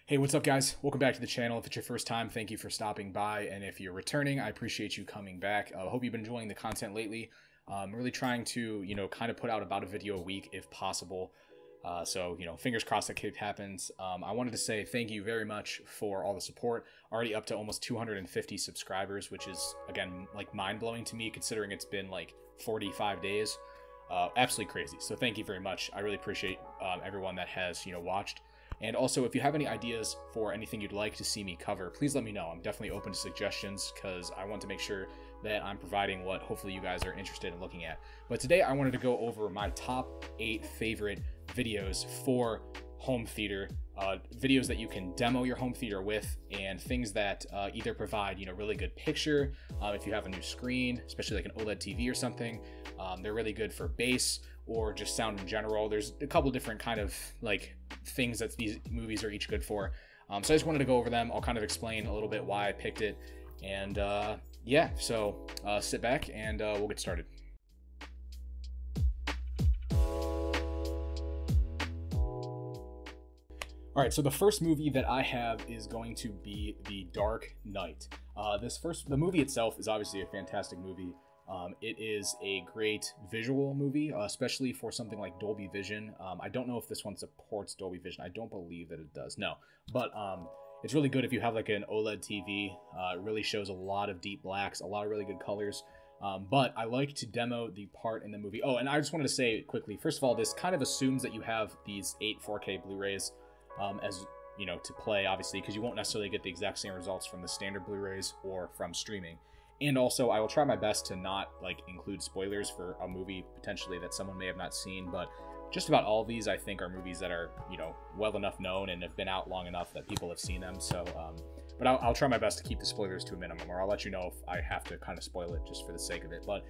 Hey, what's up, guys? Welcome back to the channel. If it's your first time, thank you for stopping by. And if you're returning, I appreciate you coming back. I hope you've been enjoying the content lately. I'm really trying to, kind of put out about a video a week if possible. So, fingers crossed that it happens. I wanted to say thank you very much for all the support. Already up to almost 250 subscribers, which is, again, like mind-blowing to me considering it's been like 45 days. Absolutely crazy. So thank you very much. I really appreciate everyone that has, watched. And also, if you have any ideas for anything you'd like to see me cover, please let me know. I'm definitely open to suggestions because I want to make sure that I'm providing what hopefully you guys are interested in looking at. But today I wanted to go over my top 8 favorite videos for home theater, videos that you can demo your home theater with, and things that either provide, really good picture. If you have a new screen, especially like an OLED TV or something, they're really good for bass or just sound in general. There's a couple different kind of like things that these movies are each good for. So I just wanted to go over them. I'll kind of explain a little bit why I picked it. And yeah, so sit back and we'll get started. All right, so the first movie that I have is going to be The Dark Knight. The movie itself is obviously a fantastic movie. It is a great visual movie, especially for something like Dolby Vision. I don't know if this one supports Dolby Vision. I don't believe that it does. No, but it's really good if you have like an OLED TV. It really shows a lot of deep blacks, a lot of really good colors. But I like to demo the part in the movie. Oh, and I just wanted to say quickly, first of all, this kind of assumes that you have these 8 4K Blu-rays as to play, obviously, because you won't necessarily get the exact same results from the standard Blu-rays or from streaming. And also, I will try my best to not include spoilers for a movie potentially that someone may have not seen, but just about all of these I think are movies that are well enough known and have been out long enough that people have seen them. So but I'll try my best to keep the spoilers to a minimum, or I'll let you know if I have to kind of spoil it just for the sake of it. But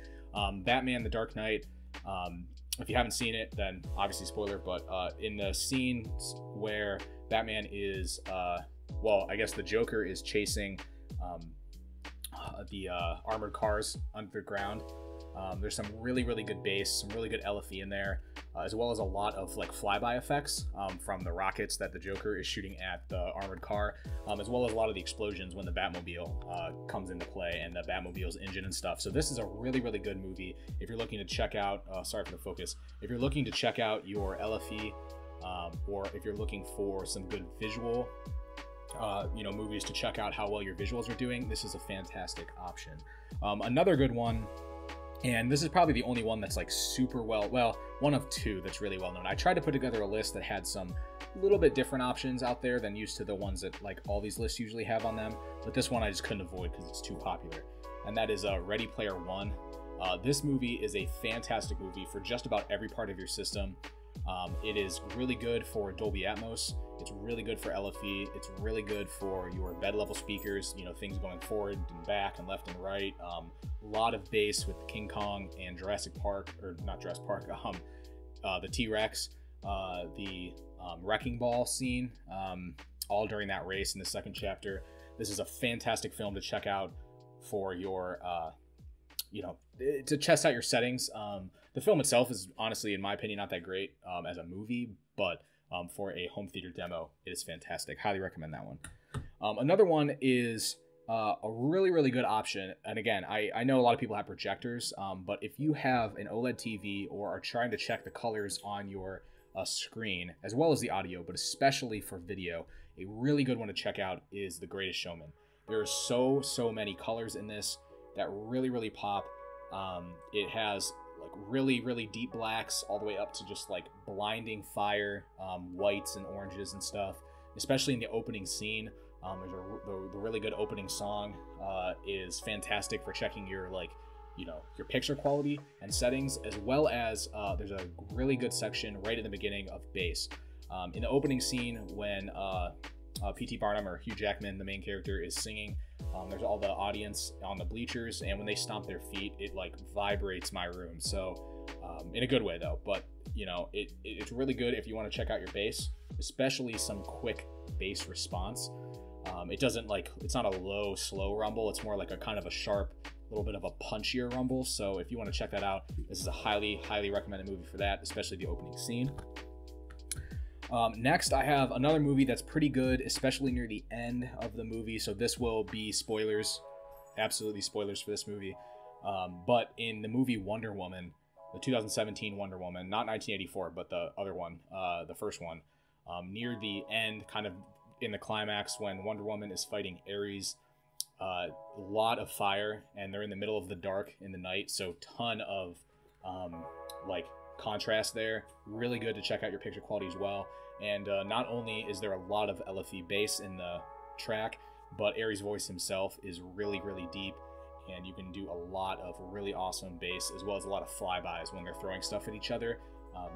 Batman The Dark Knight, if you haven't seen it, then obviously spoiler, but in the scenes where Batman is well, I guess the Joker is chasing the armored cars underground. There's some really good bass, some really good LFE in there, as well as a lot of flyby effects from the rockets that the Joker is shooting at the armored car, as well as a lot of the explosions when the Batmobile comes into play and the Batmobile's engine and stuff. So this is a really good movie if you're looking to check out, sorry for the focus, if you're looking to check out your LFE, or if you're looking for some good visual movies to check out how well your visuals are doing, this is a fantastic option. Another good one, and this is probably the only one that's super well, one of 2 that's really well known. I tried to put together a list that had some little bit different options out there than used to the ones that all these lists usually have on them, but this one I just couldn't avoid because it's too popular, and that is Ready Player One. This movie is a fantastic movie for just about every part of your system. It is really good for Dolby Atmos. It's really good for LFE. It's really good for your bed level speakers, things going forward and back and left and right. A lot of bass with King Kong and Jurassic Park, or not Jurassic Park, the T-Rex, the Wrecking Ball scene, all during that race in the second chapter. This is a fantastic film to check out for your, to test out your settings. The film itself is honestly, in my opinion, not that great as a movie, but for a home theater demo, it is fantastic. Highly recommend that one. Another one is a really good option. And again, I know a lot of people have projectors, but if you have an OLED TV or are trying to check the colors on your screen, as well as the audio, but especially for video, a really good one to check out is The Greatest Showman. There are so many colors in this that really pop. It has really deep blacks all the way up to just blinding fire, whites and oranges and stuff, especially in the opening scene. The really good opening song is fantastic for checking your your picture quality and settings, as well as there's a really good section right in the beginning of bass. In the opening scene when P.T. Barnum, or Hugh Jackman, the main character, is singing, there's all the audience on the bleachers, and when they stomp their feet, it vibrates my room. So in a good way though, but it's really good if you want to check out your bass, especially some quick bass response. It doesn't it's not a low slow rumble, it's more like a kind of a sharp, little bit of a punchier rumble. So if you want to check that out, this is a highly recommended movie for that, especially the opening scene. Next, I have another movie that's pretty good, especially near the end of the movie. So this will be spoilers, absolutely spoilers for this movie. But in the movie Wonder Woman, the 2017 Wonder Woman, not 1984, but the other one, the first one, near the end, kind of in the climax when Wonder Woman is fighting Ares, a lot of fire, and they're in the middle of the dark in the night, so ton of like contrast there. Really good to check out your picture quality as well. And not only is there a lot of LFE bass in the track, but Ares' voice himself is really, really deep, and you can do a lot of really awesome bass, as well as a lot of flybys when they're throwing stuff at each other.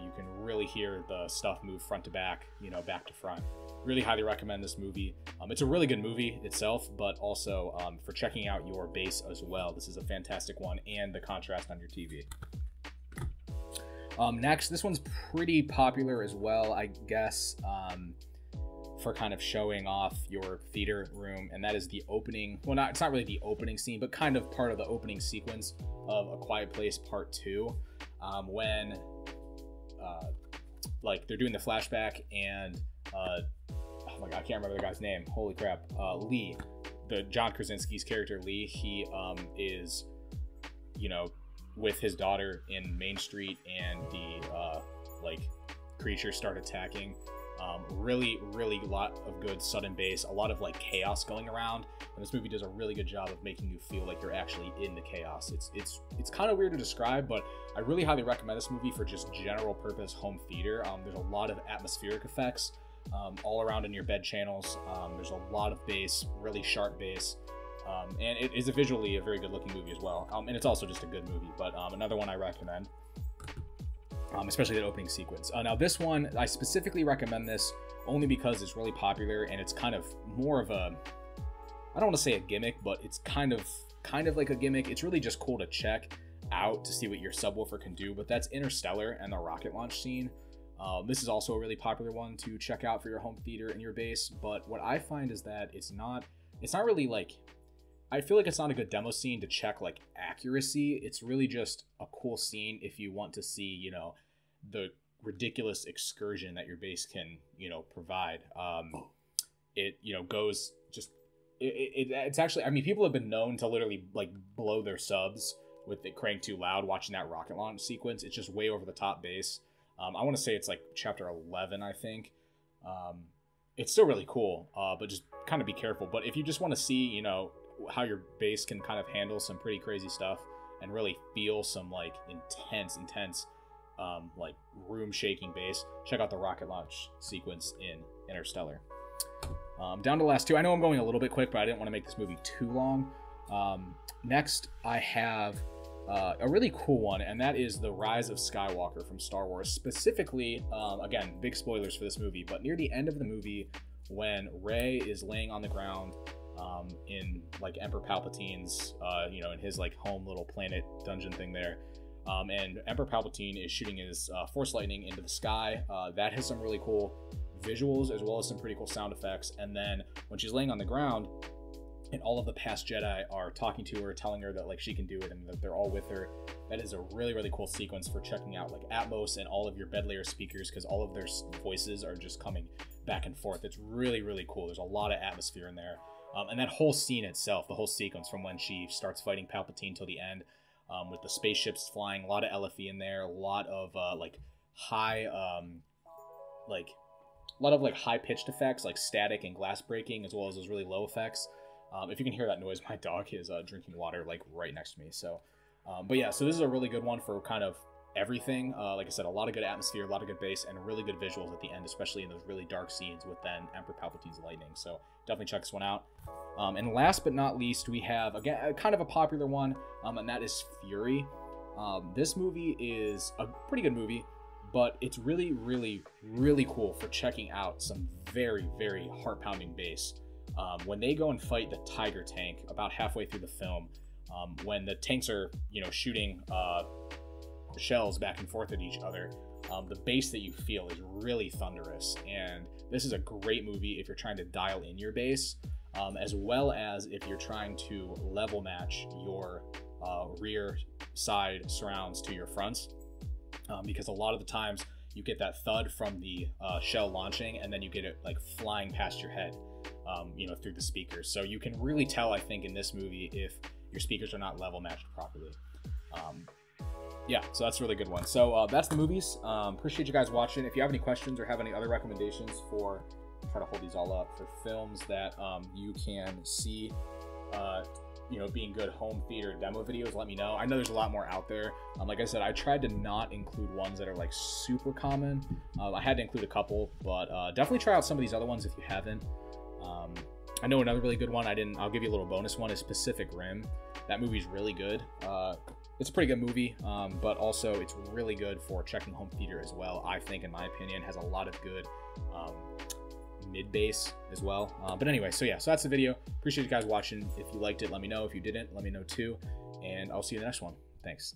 You can really hear the stuff move front to back, you know, back to front. Really highly recommend this movie. It's a really good movie itself, but also for checking out your bass as well. This is a fantastic one, and the contrast on your TV. Next, this one's pretty popular as well, I guess, for kind of showing off your theater room, and that is the opening, well, it's not really the opening scene, but kind of part of the opening sequence of A Quiet Place Part 2, when like they're doing the flashback, and oh my God, I can't remember the guy's name, holy crap, Lee, the John Krasinski's character Lee, he is, you know, with his daughter in Main Street, and the like creatures start attacking. Really a lot of good sudden bass, a lot of like chaos going around, and this movie does a really good job of making you feel like you're actually in the chaos. It's kind of weird to describe, but I really highly recommend this movie for just general purpose home theater. There's a lot of atmospheric effects all around in your bed channels. There's a lot of bass, really sharp bass. And it is visually a very good looking movie as well. And it's also just a good movie, but another one I recommend, especially that opening sequence. Now this one, I specifically recommend this only because it's really popular, and it's kind of more of a, I don't want to say a gimmick, but it's kind of like a gimmick. It's really just cool to check out to see what your subwoofer can do, but that's Interstellar and the rocket launch scene. This is also a really popular one to check out for your home theater and your bass, but what I find is that it's not really like, I feel like it's not a good demo scene to check like accuracy. It's really just a cool scene if you want to see, you know, the ridiculous excursion that your bass can, you know, provide. It, you know, goes just, it's actually, I mean, people have been known to literally like blow their subs with it cranked too loud watching that rocket launch sequence. It's just way over the top bass. I want to say it's like chapter 11, I think. It's still really cool, but just kind of be careful. But if you just want to see, you know, how your bass can kind of handle some pretty crazy stuff and really feel some like intense like room shaking bass, check out the rocket launch sequence in Interstellar. Down to the last two. I know I'm going a little bit quick, but I didn't want to make this movie too long. Next I have a really cool one, and that is The Rise of Skywalker from Star Wars. Specifically, again, big spoilers for this movie, but near the end of the movie, when Rey is laying on the ground in like Emperor Palpatine's, you know, in his like home little planet dungeon thing there, and Emperor Palpatine is shooting his force lightning into the sky. That has some really cool visuals as well as some pretty cool sound effects. And then when she's laying on the ground, and all of the past Jedi are talking to her, telling her that like she can do it and that they're all with her. That is a really cool sequence for checking out like Atmos and all of your bed layer speakers, because all of their voices are just coming back and forth. It's really cool. There's a lot of atmosphere in there. And that whole scene itself, the whole sequence from when she starts fighting Palpatine till the end, with the spaceships flying, a lot of LFE in there, a lot of like high, high pitched effects like static and glass breaking, as well as those really low effects. If you can hear that noise, my dog is drinking water like right next to me. So, but yeah, so this is a really good one for kind of everything. Like I said, a lot of good atmosphere, a lot of good bass, and really good visuals at the end, especially in those really dark scenes with then Emperor Palpatine's lightning. So definitely check this one out. And last but not least, we have again kind of a popular one, and that is Fury. This movie is a pretty good movie, but it's really cool for checking out some very heart-pounding bass. When they go and fight the Tiger tank about halfway through the film, when the tanks are, you know, shooting shells back and forth at each other, the bass that you feel is really thunderous. And this is a great movie if you're trying to dial in your bass, as well as if you're trying to level match your rear side surrounds to your fronts, because a lot of the times you get that thud from the shell launching, and then you get it like flying past your head, through the speakers. So you can really tell, I think, in this movie if your speakers are not level matched properly. Yeah, so that's a really good one. So that's the movies. Appreciate you guys watching. If you have any questions or have any other recommendations for, try to hold these all up, for films that you can see being good home theater demo videos, let me know. I know there's a lot more out there. Like I said, I tried to not include ones that are like super common. I had to include a couple, but definitely try out some of these other ones if you haven't. I know another really good one, I'll give you a little bonus one, is Pacific Rim. That movie's really good. It's a pretty good movie, but also it's really good for checking home theater as well. I think, in my opinion, has a lot of good mid-bass as well. But anyway, so that's the video. Appreciate you guys watching. If you liked it, let me know. If you didn't, let me know too. And I'll see you in the next one. Thanks.